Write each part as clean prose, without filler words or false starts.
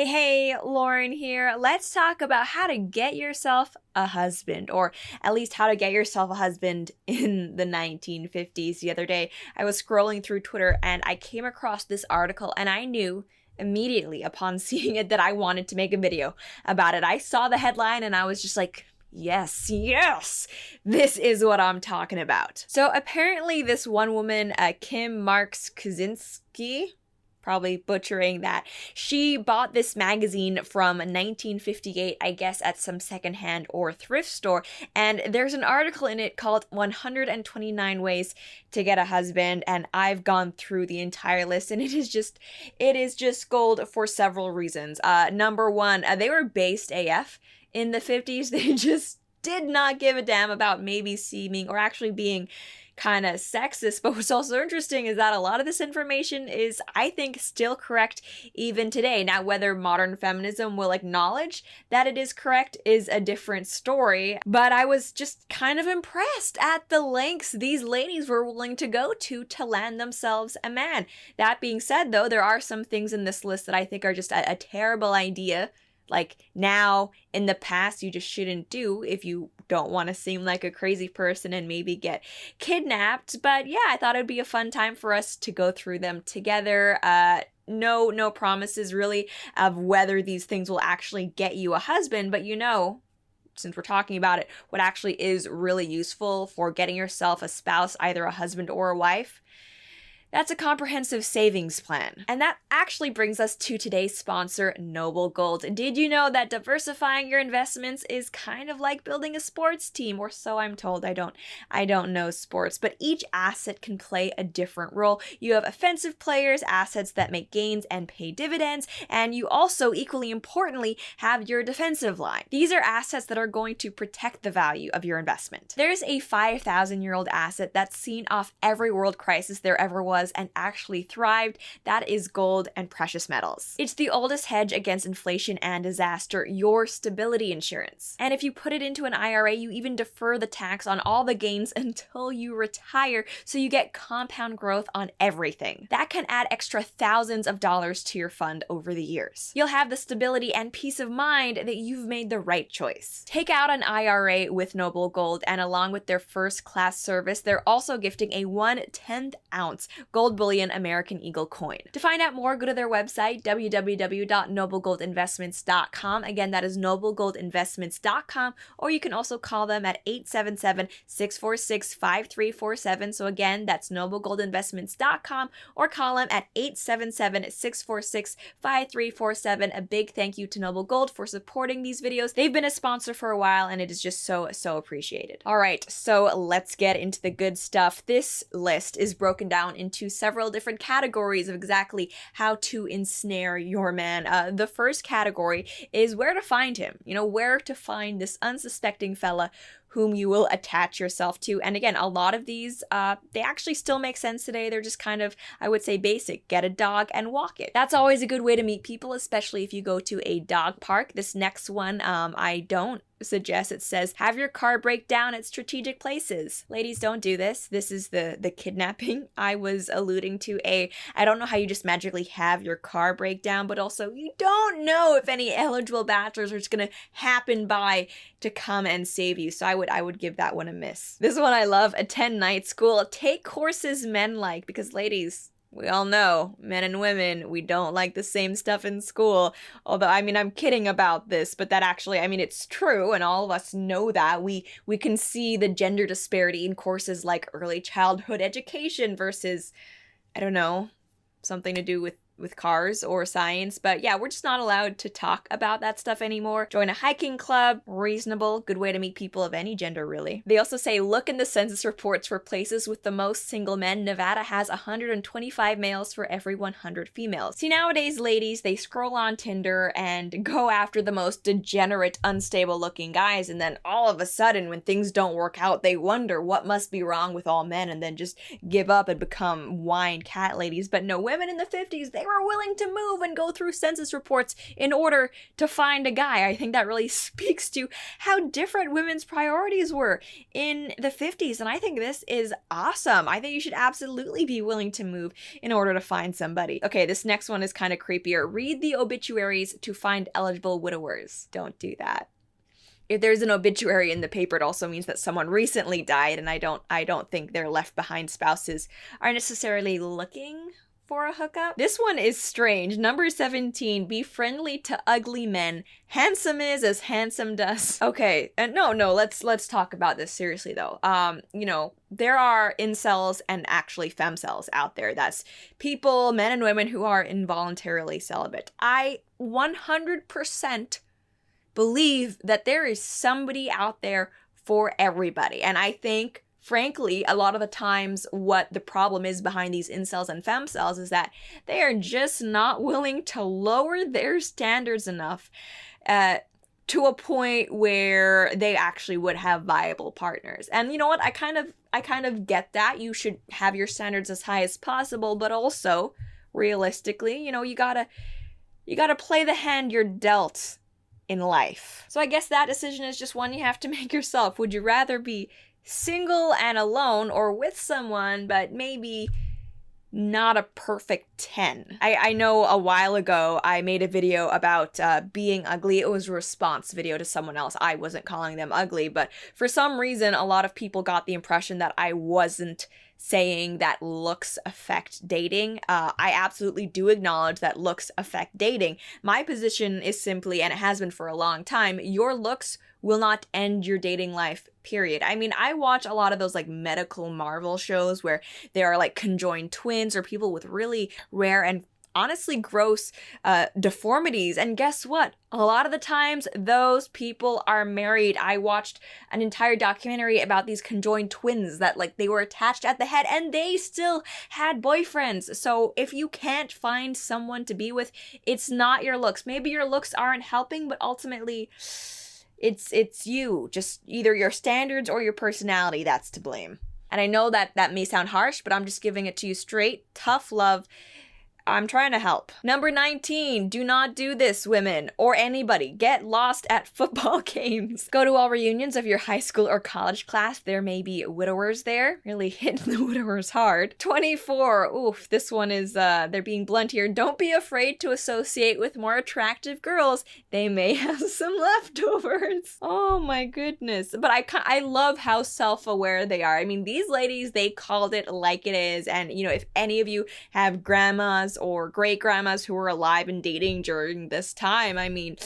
Hey, Lauren here. Let's talk about how to get yourself a husband, or at least how to get yourself a husband in the 1950s. The other day, I was scrolling through Twitter and I came across this article, and I knew immediately upon seeing it that I wanted to make a video about it. I saw the headline and I was just like, yes, this is what I'm talking about. So apparently this one woman, Kim Marks Kaczynski, probably butchering that, she bought this magazine from 1958, I guess at some secondhand or thrift store, and there's an article in it called 129 Ways to Get a Husband, and I've gone through the entire list, and it is just gold for several reasons. Number one, they were based AF in the 50s. They just did not give a damn about maybe seeming or actually being kind of sexist. But what's also interesting is that a lot of this information is, I think, still correct even today. Now, whether modern feminism will acknowledge that it is correct is a different story, but I was just kind of impressed at the lengths these ladies were willing to go to land themselves a man. That being said, though, there are some things in this list that I think are just a terrible idea. Like, now, in the past, you just shouldn't do if you don't want to seem like a crazy person and maybe get kidnapped. But yeah, I thought it'd be a fun time for us to go through them together. No promises really of whether these things will actually get you a husband, but since we're talking about it, what actually is really useful for getting yourself a spouse, either a husband or a wife, that's a comprehensive savings plan. And that actually brings us to today's sponsor, Noble Gold. Did you know that diversifying your investments is kind of like building a sports team? Or so I'm told. I don't know sports, but each asset can play a different role. You have offensive players, assets that make gains and pay dividends, and you also, equally importantly, have your defensive line. These are assets that are going to protect the value of your investment. There's a 5,000-year-old asset that's seen off every world crisis there ever was and actually thrived. That is gold and precious metals. It's the oldest hedge against inflation and disaster, your stability insurance. And if you put it into an IRA, you even defer the tax on all the gains until you retire, so you get compound growth on everything. That can add extra thousands of dollars to your fund over the years. You'll have the stability and peace of mind that you've made the right choice. Take out an IRA with Noble Gold, and along with their first-class service, they're also gifting a 1/10 ounce gold bullion American Eagle coin. To find out more, go to their website, www.noblegoldinvestments.com. Again, that is noblegoldinvestments.com, or you can also call them at 877-646-5347. So again, that's noblegoldinvestments.com, or call them at 877-646-5347. A big thank you to Noble Gold for supporting these videos. They've been a sponsor for a while, and it is just so appreciated. All right, so let's get into the good stuff. This list is broken down into several different categories of exactly how to ensnare your man. The first category is where to find him. Where to find this unsuspecting fella whom you will attach yourself to. And again, a lot of these, they actually still make sense today. They're just kind of, I would say, basic. Get a dog and walk it. That's always a good way to meet people, especially if you go to a dog park. This next one, I don't suggest. It says, have your car break down at strategic places. Ladies, don't do this. This is the kidnapping I was alluding to. I don't know how you just magically have your car break down, but also you don't know if any eligible bachelors are just gonna happen by to come and save you. So I would give that one a miss. This one I love, attend night school. Take courses men like, because ladies, we all know, men and women, we don't like the same stuff in school. Although, I'm kidding about this, but that actually, it's true, and all of us know that. We can see the gender disparity in courses like early childhood education versus, I don't know, something to do with cars or science. But yeah, we're just not allowed to talk about that stuff anymore. Join a hiking club, reasonable, good way to meet people of any gender, really. They also say, look in the census reports for places with the most single men. Nevada has 125 males for every 100 females. See, nowadays, ladies, they scroll on Tinder and go after the most degenerate, unstable looking guys, and then all of a sudden, when things don't work out, they wonder what must be wrong with all men, and then just give up and become wine cat ladies. But no, women in the 50s, they were willing to move and go through census reports in order to find a guy. I think that really speaks to how different women's priorities were in the 50s, and I think this is awesome. I think you should absolutely be willing to move in order to find somebody. Okay, this next one is kind of creepier. Read the obituaries to find eligible widowers. Don't do that. If there's an obituary in the paper, it also means that someone recently died, and I don't think their left behind spouses are necessarily looking for a hookup. This one is strange. Number 17, be friendly to ugly men. Handsome is as handsome does. Okay, and no, let's talk about this seriously though. There are incels and actually femcels out there. That's people, men and women who are involuntarily celibate. I 100% believe that there is somebody out there for everybody. And I think, frankly, a lot of the times what the problem is behind these incels and femcels is that they are just not willing to lower their standards enough to a point where they actually would have viable partners. And you know what? I kind of get that. You should have your standards as high as possible, but also realistically, you gotta play the hand you're dealt in life. So I guess that decision is just one you have to make yourself. Would you rather be single and alone, or with someone but maybe not a perfect 10? I know a while ago I made a video about being ugly. It was a response video to someone else. I wasn't calling them ugly, but for some reason a lot of people got the impression that I wasn't saying that looks affect dating. I absolutely do acknowledge that looks affect dating. My position is simply, and it has been for a long time, your looks will not end your dating life, period. I mean, I watch a lot of those like medical Marvel shows where there are like conjoined twins or people with really rare and honestly gross deformities, and guess what? A lot of the times those people are married. I watched an entire documentary about these conjoined twins that like they were attached at the head and they still had boyfriends. So if you can't find someone to be with, it's not your looks. Maybe your looks aren't helping, but ultimately it's you, just either your standards or your personality that's to blame. And I know that may sound harsh, but I'm just giving it to you straight. Tough love. I'm trying to help. Number 19, do not do this, women, or anybody. Get lost at football games. Go to all reunions of your high school or college class. There may be widowers there. Really hitting the widowers hard. 24, oof, this one is, they're being blunt here. Don't be afraid to associate with more attractive girls. They may have some leftovers. Oh my goodness. But I love how self-aware they are. I mean, these ladies, they called it like it is. And, if any of you have grandmas or great grandmas who were alive and dating during this time, I mean,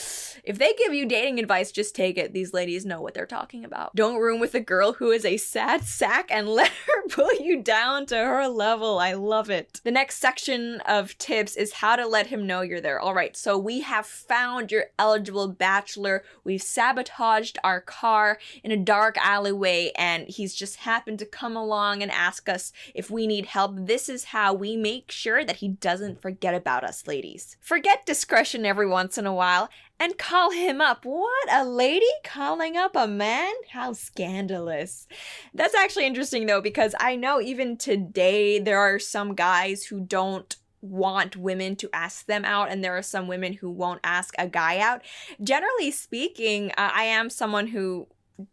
if they give you dating advice, just take it. These ladies know what they're talking about. Don't room with a girl who is a sad sack and let her pull you down to her level. I love it. The next section of tips is how to let him know you're there. All right, so we have found your eligible bachelor. We've sabotaged our car in a dark alleyway and he's just happened to come along and ask us if we need help. This is how we make sure that he doesn't forget about us, ladies. Forget discretion every once in a while and call him up. What? A lady calling up a man? How scandalous. That's actually interesting though, because I know even today there are some guys who don't want women to ask them out, and there are some women who won't ask a guy out. Generally speaking, I am someone who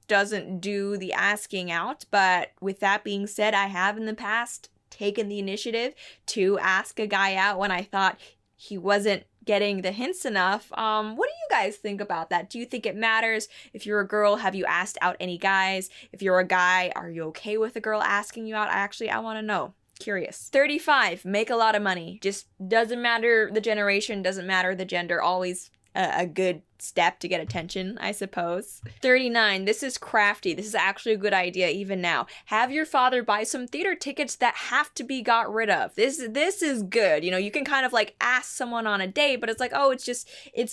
doesn't do the asking out, but with that being said, I have in the past taken the initiative to ask a guy out when I thought he wasn't getting the hints enough. What do you guys think about that? Do you think it matters? If you're a girl, have you asked out any guys? If you're a guy, are you okay with a girl asking you out? I want to know. Curious. 35, make a lot of money. Just doesn't matter the generation, doesn't matter the gender, always a good step to get attention, I suppose. 39, this is crafty. This is actually a good idea even now. Have your father buy some theater tickets that have to be got rid of. This is good. You can kind of like ask someone on a date, but it's like, oh, it's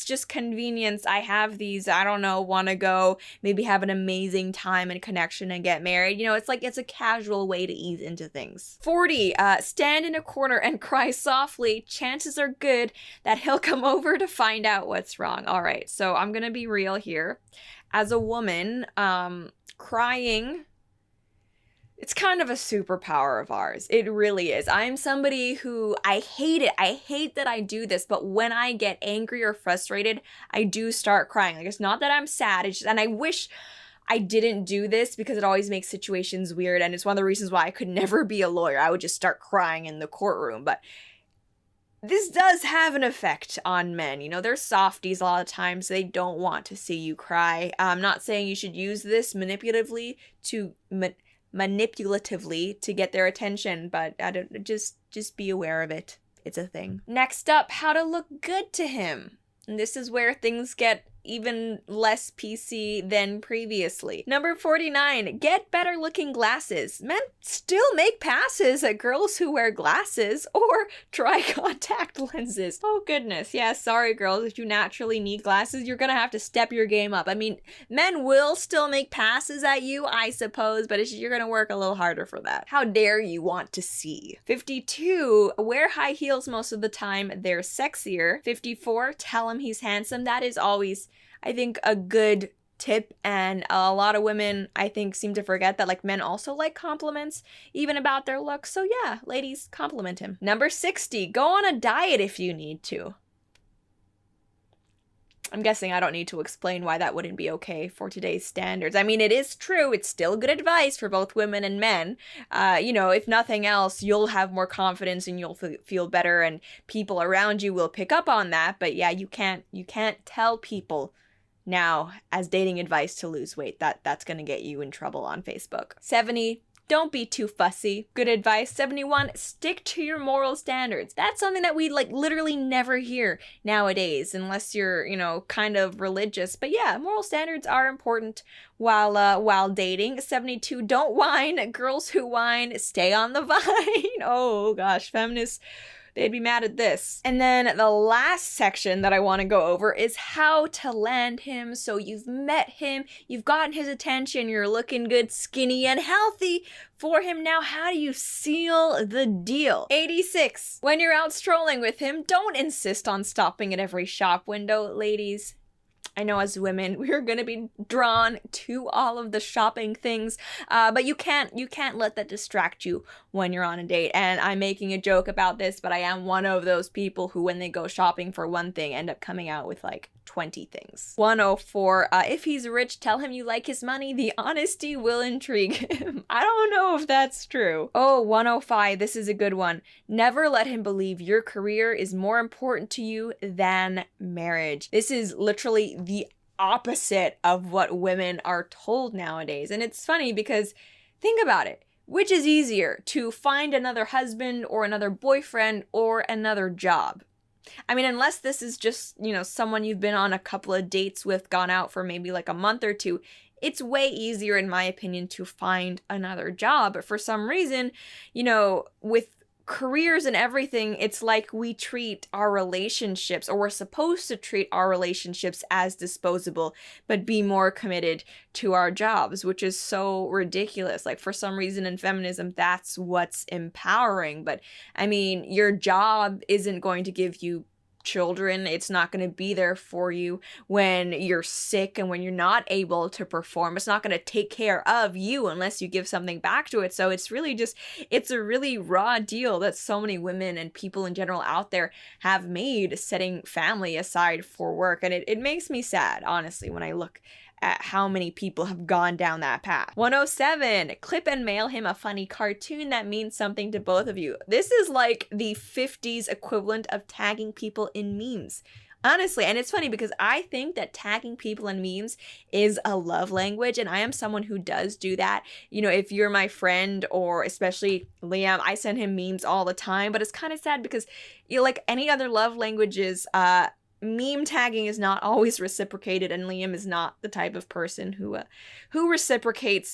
just convenience. I have these, I don't know, want to go maybe have an amazing time and connection and get married. It's a casual way to ease into things. 40, stand in a corner and cry softly. Chances are good that he'll come over to find out what's wrong. All right. So I'm going to be real here. As a woman, crying It's kind of a superpower of ours. It really is. I'm somebody who, I hate it. I hate that I do this, but when I get angry or frustrated, I do start crying. Like, it's not that I'm sad, it's just, and I wish I didn't do this because it always makes situations weird, and it's one of the reasons why I could never be a lawyer. I would just start crying in the courtroom, but this does have an effect on men. You know, they're softies a lot of times. They don't want to see you cry. I'm not saying you should use this manipulatively to get their attention, but I don't, just be aware of it. It's a thing. Next up, how to look good to him. And this is where things get even less PC than previously. Number 49, get better looking glasses. Men still make passes at girls who wear glasses or try contact lenses. Oh goodness, yeah, sorry girls, if you naturally need glasses, you're gonna have to step your game up. I mean, men will still make passes at you, I suppose, but you're gonna work a little harder for that. How dare you want to see? 52, wear high heels most of the time, they're sexier. 54, tell him he's handsome. That is always, I think, a good tip, and a lot of women, I think, seem to forget that, like, men also like compliments, even about their looks. So yeah, ladies, compliment him. Number 60, go on a diet if you need to. I'm guessing I don't need to explain why that wouldn't be okay for today's standards. I mean, it is true. It's still good advice for both women and men. You know, if nothing else, you'll have more confidence and you'll feel better, and people around you will pick up on that. But yeah, you can't tell people now as dating advice to lose weight. That's gonna get you in trouble on Facebook. 70, don't be too fussy. Good advice. 71, stick to your moral standards. That's something that we like literally never hear nowadays, unless you're, you know, kind of religious. But yeah, moral standards are important while dating. 72, don't whine. Girls who whine, stay on the vine. Oh gosh, feminists, they'd be mad at this. And then the last section that I want to go over is how to land him. So you've met him, you've gotten his attention, you're looking good, skinny, and healthy for him. Now, how do you seal the deal? 86, when you're out strolling with him, don't insist on stopping at every shop window, ladies. I know as women, we're gonna be drawn to all of the shopping things, but you can't let that distract you when you're on a date. And I'm making a joke about this, but I am one of those people who, when they go shopping for one thing, end up coming out with like 20 things. 104, if he's rich, tell him you like his money. The honesty will intrigue him. I don't know if that's true. Oh, 105, this is a good one. Never let him believe your career is more important to you than marriage. This is literally the opposite of what women are told nowadays. And it's funny because think about it. Which is easier, to find another husband or another boyfriend or another job? I mean, unless this is just, you know, someone you've been on a couple of dates with, gone out for maybe like a month or two, it's way easier, in my opinion, to find another job. But for some reason, you know, with careers and everything, it's like we treat our relationships, or we're supposed to treat our relationships as disposable, but be more committed to our jobs, which is so ridiculous. Like, for some reason in feminism, that's what's empowering. But I mean, your job isn't going to give you children. It's not going to be there for you when you're sick and when you're not able to perform. It's not going to take care of you unless you give something back to it. So it's really just, it's a really raw deal that so many women and people in general out there have made, setting family aside for work. And it makes me sad, honestly, when I look at how many people have gone down that path. 107, clip and mail him a funny cartoon that means something to both of you. This is like the 50s equivalent of tagging people in memes. Honestly, and it's funny because I think that tagging people in memes is a love language, and I am someone who does do that. You know, if you're my friend, or especially Liam, I send him memes all the time, but it's kind of sad because, you know, like any other love languages, meme tagging is not always reciprocated, and Liam is not the type of person who reciprocates